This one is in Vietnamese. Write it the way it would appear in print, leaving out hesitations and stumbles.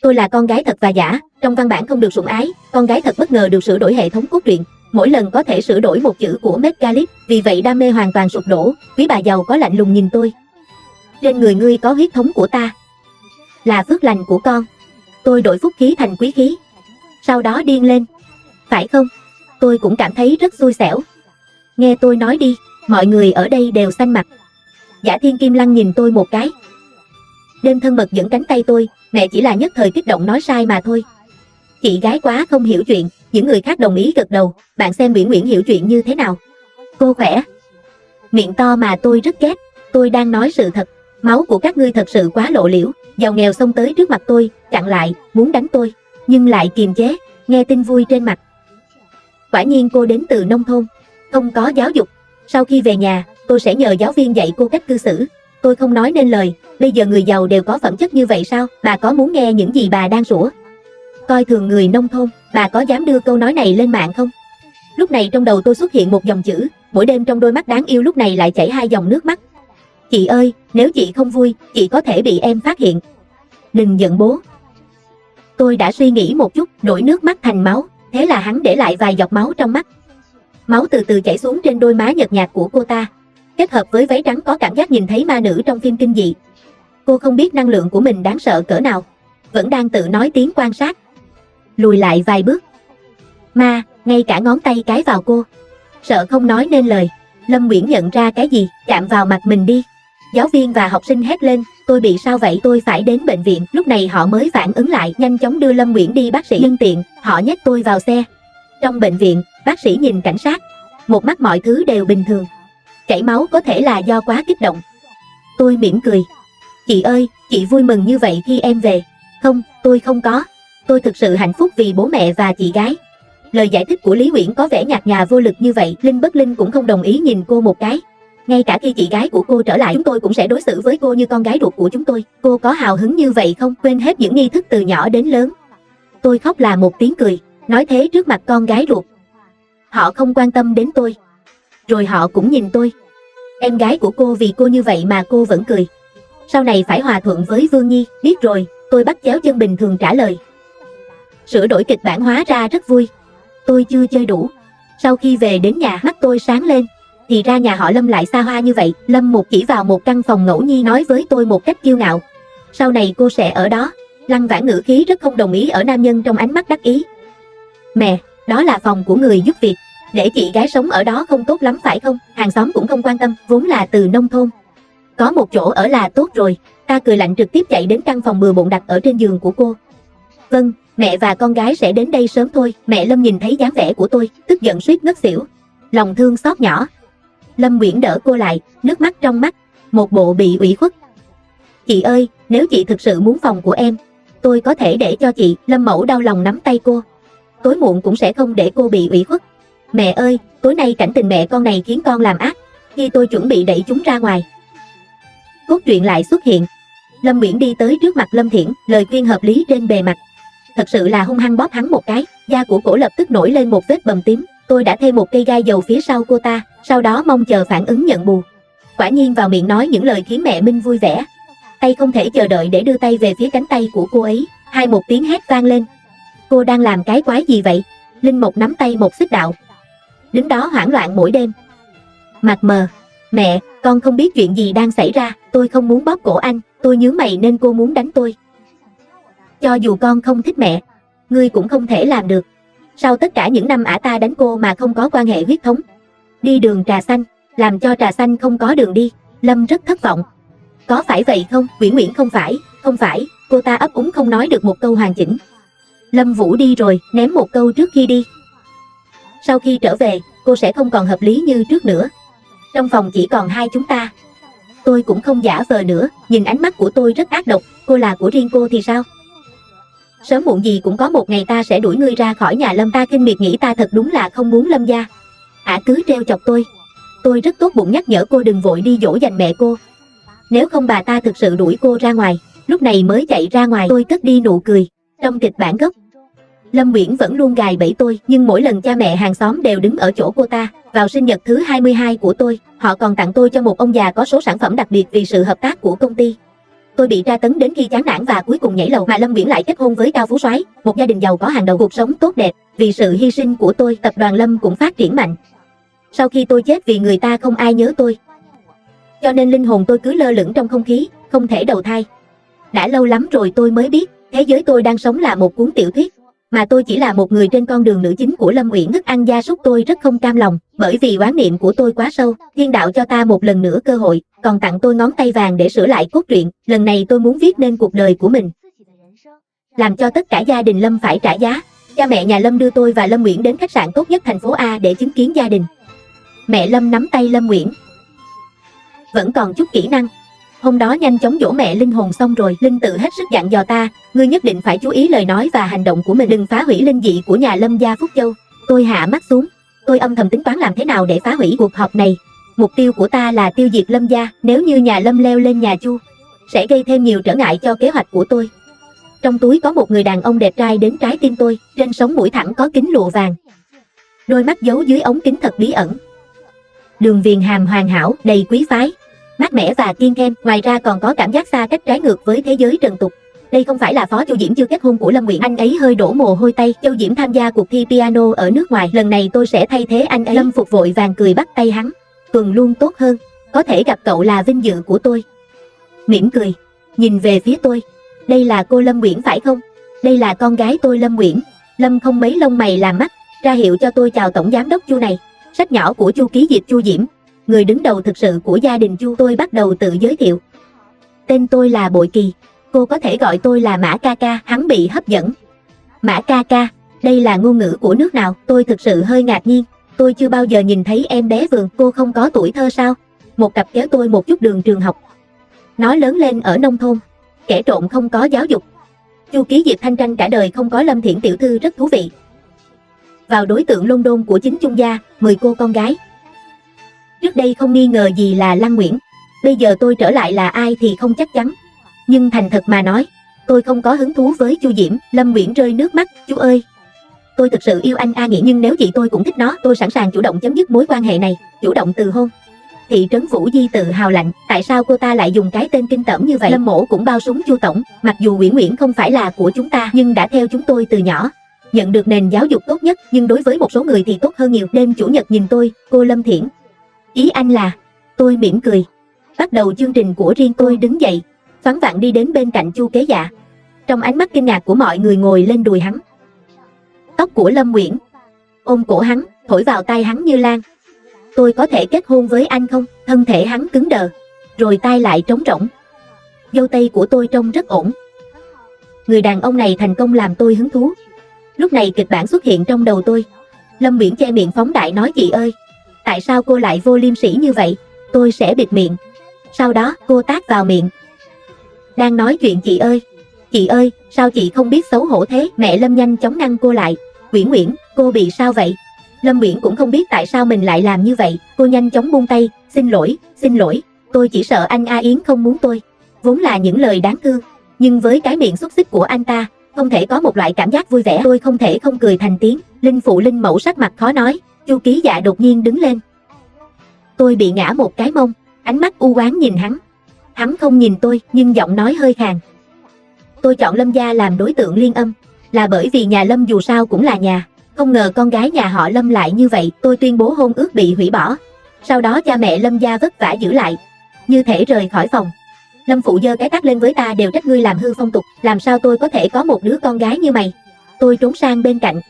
Tôi là con gái thật và giả, trong văn bản không được sủng ái, con gái thật bất ngờ được sửa đổi hệ thống cốt truyện. Mỗi lần có thể sửa đổi một chữ của Megalithic, vì vậy đam mê hoàn toàn sụp đổ. Quý bà giàu có lạnh lùng nhìn tôi. Trên người ngươi có huyết thống của ta, là phước lành của con. Tôi đổi phúc khí thành quý khí, sau đó điên lên. Phải không? Tôi cũng cảm thấy rất xui xẻo. Nghe tôi nói đi. Mọi người ở đây đều xanh mặt. Giả Thiên Kim Lăng nhìn tôi một cái. Đêm thân mật dẫn cánh tay tôi. Mẹ chỉ là nhất thời kích động nói sai mà thôi. Chị gái quá không hiểu chuyện. Những người khác đồng ý gật đầu. Bạn xem Nguyễn hiểu chuyện như thế nào? Cô khỏe. Miệng to mà tôi rất ghét. Tôi đang nói sự thật. Máu của các ngươi thật sự quá lộ liễu. Giàu nghèo xông tới trước mặt tôi, chặn lại, muốn đánh tôi, nhưng lại kiềm chế. Nghe tin vui trên mặt. Quả nhiên cô đến từ nông thôn, không có giáo dục. Sau khi về nhà, tôi sẽ nhờ giáo viên dạy cô cách cư xử. Tôi không nói nên lời. Bây giờ người giàu đều có phẩm chất như vậy sao? Bà có muốn nghe những gì bà đang sủa? Coi thường người nông thôn. Bà có dám đưa câu nói này lên mạng không? Lúc này trong đầu tôi xuất hiện một dòng chữ. Mỗi đêm trong đôi mắt đáng yêu lúc này lại chảy hai dòng nước mắt. Chị ơi, nếu chị không vui, chị có thể bị em phát hiện. Đừng giận bố. Tôi đã suy nghĩ một chút, đổi nước mắt thành máu. Thế là hắn để lại vài giọt máu trong mắt. Máu từ từ chảy xuống trên đôi má nhợt nhạt của cô ta. Kết hợp với váy trắng có cảm giác nhìn thấy ma nữ trong phim kinh dị. Cô không biết năng lượng của mình đáng sợ cỡ nào. Vẫn đang tự nói tiếng quan sát. Lùi lại vài bước. Ma, ngay cả ngón tay cái vào cô. Sợ không nói nên lời. Lâm Nguyễn nhận ra cái gì, chạm vào mặt mình đi. Giáo viên và học sinh hét lên, tôi bị sao vậy, tôi phải đến bệnh viện. Lúc này họ mới phản ứng lại, nhanh chóng đưa Lâm Nguyễn đi bác sĩ. Nhân tiện, họ nhét tôi vào xe. Trong bệnh viện, bác sĩ nhìn cảnh sát. Một mắt mọi thứ đều bình thường. Chảy máu có thể là do quá kích động. Tôi mỉm cười. Chị ơi, chị vui mừng như vậy khi em về. Không, tôi không có. Tôi thực sự hạnh phúc vì bố mẹ và chị gái. Lời giải thích của Lý Uyển có vẻ nhạt nhòa vô lực như vậy. Linh Bất Linh cũng không đồng ý nhìn cô một cái. Ngay cả khi chị gái của cô trở lại, chúng tôi cũng sẽ đối xử với cô như con gái ruột của chúng tôi. Cô có hào hứng như vậy không? Quên hết những nghi thức từ nhỏ đến lớn. Tôi khóc là một tiếng cười. Nói thế trước mặt con gái ruột. Họ không quan tâm đến tôi. Rồi họ cũng nhìn tôi. Em gái của cô vì cô như vậy mà cô vẫn cười. Sau này phải hòa thuận với Vương Nhi. Biết rồi, tôi bắt chéo chân bình thường trả lời. Sửa đổi kịch bản hóa ra rất vui. Tôi chưa chơi đủ. Sau khi về đến nhà, mắt tôi sáng lên. Thì ra nhà họ Lâm lại xa hoa như vậy. Lâm Mục chỉ vào một căn phòng ngẫu nhiên nói với tôi một cách kiêu ngạo. Sau này cô sẽ ở đó. Lăng Vãn ngữ khí rất không đồng ý ở nam nhân trong ánh mắt đắc ý. Mẹ, đó là phòng của người giúp việc. Để chị gái sống ở đó không tốt lắm phải không? Hàng xóm cũng không quan tâm, vốn là từ nông thôn. Có một chỗ ở là tốt rồi. Ta cười lạnh trực tiếp chạy đến căn phòng bừa bộn đặt ở trên giường của cô. Vâng, mẹ và con gái sẽ đến đây sớm thôi. Mẹ Lâm nhìn thấy dáng vẻ của tôi, tức giận suýt ngất xỉu. Lòng thương xót nhỏ. Lâm Nguyễn đỡ cô lại, nước mắt trong mắt, một bộ bị ủy khuất. Chị ơi, nếu chị thực sự muốn phòng của em, tôi có thể để cho chị. Lâm Mẫu đau lòng nắm tay cô. Tối muộn cũng sẽ không để cô bị ủy khuất. Mẹ ơi, tối nay cảnh tình mẹ con này khiến con làm ác. Khi tôi chuẩn bị đẩy chúng ra ngoài, cốt truyện lại xuất hiện. Lâm Nguyễn đi tới trước mặt Lâm Thiển, lời khuyên hợp lý trên bề mặt. Thật sự là hung hăng bóp hắn một cái, da của cổ lập tức nổi lên một vết bầm tím. Tôi đã thêm một cây gai dầu phía sau cô ta, sau đó mong chờ phản ứng nhận bù. Quả nhiên vào miệng nói những lời khiến mẹ Minh vui vẻ. Tay không thể chờ đợi để đưa tay về phía cánh tay của cô ấy. Hai một tiếng hét vang lên. Cô đang làm cái quái gì vậy? Linh Mộc nắm tay một xích đạo. Đứng đó hoảng loạn mỗi đêm. Mặt mờ. Mẹ, con không biết chuyện gì đang xảy ra. Tôi không muốn bóp cổ anh. Tôi nhướng mày nên cô muốn đánh tôi. Cho dù con không thích mẹ, ngươi cũng không thể làm được. Sau tất cả những năm ả ta đánh cô mà không có quan hệ huyết thống. Đi đường trà xanh, làm cho trà xanh không có đường đi. Lâm rất thất vọng. Có phải vậy không? Nguyễn không phải. Cô ta ấp úng không nói được một câu hoàn chỉnh. Lâm Vũ đi rồi, ném một câu trước khi đi. Sau khi trở về, cô sẽ không còn hợp lý như trước nữa. Trong phòng chỉ còn hai chúng ta. Tôi cũng không giả vờ nữa, nhìn ánh mắt của tôi rất ác độc. Cô là của riêng cô thì sao? Sớm muộn gì cũng có một ngày ta sẽ đuổi ngươi ra khỏi nhà Lâm. Ta kinh miệt nghĩ ta thật đúng là không muốn Lâm gia. Ả cứ trêu chọc tôi. Tôi rất tốt bụng nhắc nhở cô đừng vội đi dỗ dành mẹ cô. Nếu không bà ta thực sự đuổi cô ra ngoài. Lúc này mới chạy ra ngoài. Tôi cất đi nụ cười. Trong kịch bản gốc, Lâm Nguyễn vẫn luôn gài bẫy tôi, nhưng mỗi lần cha mẹ hàng xóm đều đứng ở chỗ cô ta. Vào sinh nhật thứ 22 của tôi, họ còn tặng tôi cho một ông già có số sản phẩm đặc biệt vì sự hợp tác của công ty. Tôi bị tra tấn đến khi chán nản và cuối cùng nhảy lầu, mà Lâm Uyển lại kết hôn với cao phú soái, một gia đình giàu có hàng đầu, cuộc sống tốt đẹp. Vì sự hy sinh của tôi, tập đoàn Lâm cũng phát triển mạnh. Sau khi tôi chết vì người ta không ai nhớ tôi, cho nên linh hồn tôi cứ lơ lửng trong không khí, không thể đầu thai. Đã lâu lắm rồi tôi mới biết, thế giới tôi đang sống là một cuốn tiểu thuyết, mà tôi chỉ là một người trên con đường nữ chính của Lâm Uyển. Thức ăn gia súc tôi rất không cam lòng, bởi vì oán niệm của tôi quá sâu. Thiên đạo cho ta một lần nữa cơ hội, còn tặng tôi ngón tay vàng để sửa lại cốt truyện. Lần này tôi muốn viết nên cuộc đời của mình, làm cho tất cả gia đình Lâm phải trả giá. Cha mẹ nhà Lâm đưa tôi và Lâm Uyển đến khách sạn tốt nhất thành phố A để chứng kiến gia đình. Mẹ Lâm nắm tay Lâm Uyển, vẫn còn chút kỹ năng. Hôm đó nhanh chóng dỗ mẹ linh hồn xong rồi, Linh tự hết sức dặn dò ta, ngươi nhất định phải chú ý lời nói và hành động của mình, đừng phá hủy linh dị của nhà Lâm gia Phúc Châu. Tôi hạ mắt xuống, tôi âm thầm tính toán làm thế nào để phá hủy cuộc họp này. Mục tiêu của ta là tiêu diệt Lâm gia, nếu như nhà Lâm leo lên nhà Chu, sẽ gây thêm nhiều trở ngại cho kế hoạch của tôi. Trong túi có một người đàn ông đẹp trai đến trái tim tôi, trên sống mũi thẳng có kính lụa vàng, đôi mắt giấu dưới ống kính thật bí ẩn. Đường viền hàm hoàn hảo, đầy quý phái, mát mẻ và kiên khem. Ngoài ra còn có cảm giác xa cách, trái ngược với thế giới trần tục. Đây không phải là Phó Châu Diễm chưa kết hôn của Lâm Uyển. Anh ấy hơi đổ mồ hôi tay. Châu Diễm tham gia cuộc thi piano ở nước ngoài, lần này tôi sẽ thay thế anh ấy. Lâm Phục vội vàng cười bắt tay hắn, tuần luôn tốt hơn, có thể gặp cậu là vinh dự của tôi. Mỉm cười, nhìn về phía tôi, đây là cô Lâm Uyển phải không? Đây là con gái tôi Lâm Uyển. Lâm không mấy lông mày làm mắt, ra hiệu cho tôi chào tổng giám đốc Chu này. Sách nhỏ của Chu ký dịch Chu Diễm, người đứng đầu thực sự của gia đình Chu. Tôi bắt đầu tự giới thiệu. Tên tôi là Bội Kỳ, cô có thể gọi tôi là Mã ca ca. Hắn bị hấp dẫn. Mã ca ca, đây là ngôn ngữ của nước nào? Tôi thực sự hơi ngạc nhiên, tôi chưa bao giờ nhìn thấy em bé vườn. Cô không có tuổi thơ sao? Một cặp kéo tôi một chút đường trường học. Nó lớn lên ở nông thôn, kẻ trộm không có giáo dục. Chu ký diệp thanh tranh cả đời không có Lâm Thiển tiểu thư rất thú vị. Vào đối tượng London của chính Chung gia, 10 cô con gái. Trước đây không nghi ngờ gì là Lăng Nguyễn, bây giờ tôi trở lại là ai thì không chắc chắn. Nhưng thành thật mà nói, tôi không có hứng thú với Chu Diễm. Lâm Nguyễn rơi nước mắt, chú ơi, tôi thực sự yêu anh A Nghĩa, nhưng nếu chị tôi cũng thích nó, tôi sẵn sàng chủ động chấm dứt mối quan hệ này, chủ động từ hôn. Thị trấn Vũ Di tự hào lạnh, tại sao cô ta lại dùng cái tên kinh tởm như vậy? Lâm mổ cũng bao súng Chu tổng, mặc dù Uyển Uyển không phải là của chúng ta, nhưng đã theo chúng tôi từ nhỏ, nhận được nền giáo dục tốt nhất, nhưng đối với một số người thì tốt hơn nhiều. Đêm chủ nhật nhìn tôi, cô Lâm Thiển, ý anh là... Tôi mỉm cười, bắt đầu chương trình của riêng tôi. Đứng dậy, thoáng vặn đi đến bên cạnh Chu kế dạ. Trong ánh mắt kinh ngạc của mọi người ngồi lên đùi hắn. Tóc của Lâm Uyển, ôm cổ hắn, thổi vào tai hắn như lan. Tôi có thể kết hôn với anh không? Thân thể hắn cứng đờ, rồi tai lại trống rỗng. Dâu tây của tôi trông rất ổn. Người đàn ông này thành công làm tôi hứng thú. Lúc này kịch bản xuất hiện trong đầu tôi. Lâm Uyển che miệng phóng đại nói, chị ơi, tại sao cô lại vô liêm sỉ như vậy? Tôi sẽ bịt miệng. Sau đó cô tát vào miệng. Đang nói chuyện chị ơi, sao chị không biết xấu hổ thế? Mẹ Lâm nhanh chóng ngăn cô lại. Uyển Uyển, cô bị sao vậy? Lâm Uyển cũng không biết tại sao mình lại làm như vậy. Cô nhanh chóng buông tay, xin lỗi, tôi chỉ sợ anh A Yến không muốn tôi. Vốn là những lời đáng thương, nhưng với cái miệng xúc xích của anh ta, không thể có một loại cảm giác vui vẻ. Tôi không thể không cười thành tiếng. Linh phụ Linh mẫu sắc mặt khó nói. Chu ký dạ đột nhiên đứng lên. Tôi bị ngã một cái mông, ánh mắt u oán nhìn hắn. Hắn không nhìn tôi, nhưng giọng nói hơi khàn. Tôi chọn Lâm gia làm đối tượng liên âm, là bởi vì nhà Lâm dù sao cũng là nhà. Không ngờ con gái nhà họ Lâm lại như vậy. Tôi tuyên bố hôn ước bị hủy bỏ. Sau đó cha mẹ Lâm gia vất vả giữ lại, như thể rời khỏi phòng. Lâm phụ giơ cái tát lên với ta, đều trách ngươi làm hư phong tục. Làm sao tôi có thể có một đứa con gái như mày? Tôi trốn sang bên cạnh,